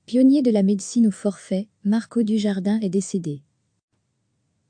Pionnier de la médecine au forfait, Marco Dujardin est décédé.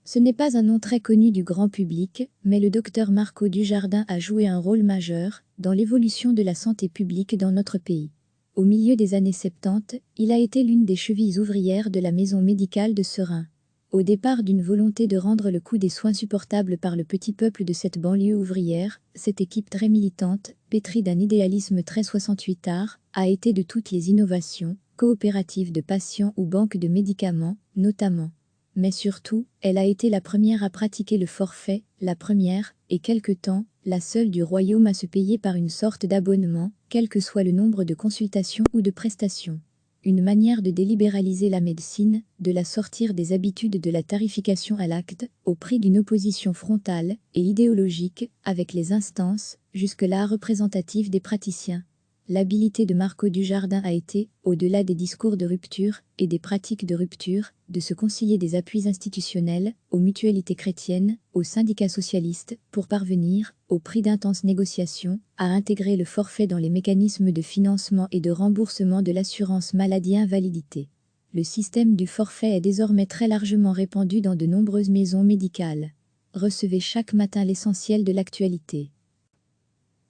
Ce n'est pas un nom très connu du grand public, mais le docteur Marco Dujardin a joué un rôle majeur dans l'évolution de la santé publique dans notre pays. Au milieu des années 70, il a été l'une des chevilles ouvrières de la maison médicale de Seraing. Au départ d'une volonté de rendre le coût des soins supportable par le petit peuple de cette banlieue ouvrière, cette équipe très militante, pétrie d'un idéalisme très 68ard, a été de toutes les innovations, coopératives de patients ou banques de médicaments, notamment. Mais surtout, elle a été la première à pratiquer le forfait, la première, et quelque temps, la seule du royaume à se payer par une sorte d'abonnement, quel que soit le nombre de consultations ou de prestations. Une manière de délibéraliser la médecine, de la sortir des habitudes de la tarification à l'acte, au prix d'une opposition frontale et idéologique avec les instances, jusque-là représentatives des praticiens. L'habilité de Marco Dujardin a été, au-delà des discours de rupture et des pratiques de rupture, de se concilier des appuis institutionnels, aux mutualités chrétiennes, aux syndicats socialistes, pour parvenir, au prix d'intenses négociations, à intégrer le forfait dans les mécanismes de financement et de remboursement de l'assurance maladie-invalidité. Le système du forfait est désormais très largement répandu dans de nombreuses maisons médicales. Recevez chaque matin l'essentiel de l'actualité.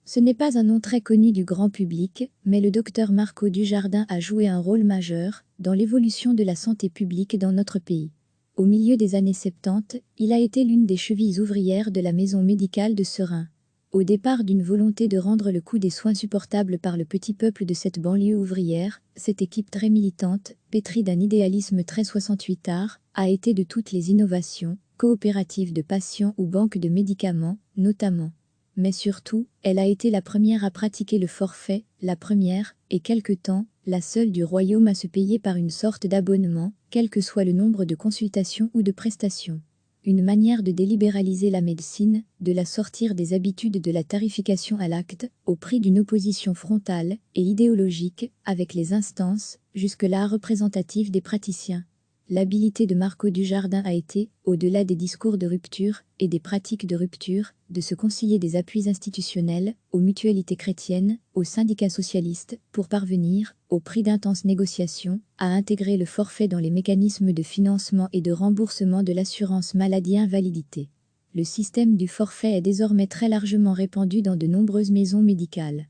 Ce n'est pas un nom très connu du grand public, mais le docteur Marco Dujardin a joué un rôle majeur dans l'évolution de la santé publique dans notre pays. Au milieu des années 70, il a été l'une des chevilles ouvrières de la maison médicale de Seraing. Au départ d'une volonté de rendre le coût des soins supportable par le petit peuple de cette banlieue ouvrière, cette équipe très militante, pétrie d'un idéalisme très 68ard, a été de toutes les innovations, coopératives de patients ou banques de médicaments, notamment. Mais surtout, elle a été la première à pratiquer le forfait, la première, et quelque temps, la seule du royaume à se payer par une sorte d'abonnement, quel que soit le nombre de consultations ou de prestations. Une manière de délibéraliser la médecine, de la sortir des habitudes de la tarification à l'acte, au prix d'une opposition frontale et idéologique avec les instances, jusque-là représentatives des praticiens. L'habilité de Marco Dujardin a été, au-delà des discours de rupture et des pratiques de rupture, de se concilier des appuis institutionnels, aux mutualités chrétiennes, aux syndicats socialistes, pour parvenir, au prix d'intenses négociations, à intégrer le forfait dans les mécanismes de financement et de remboursement de l'assurance maladie-invalidité. Le système du forfait est désormais très largement répandu dans de nombreuses maisons médicales.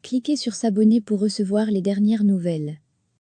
Cliquez sur s'abonner pour recevoir les dernières nouvelles.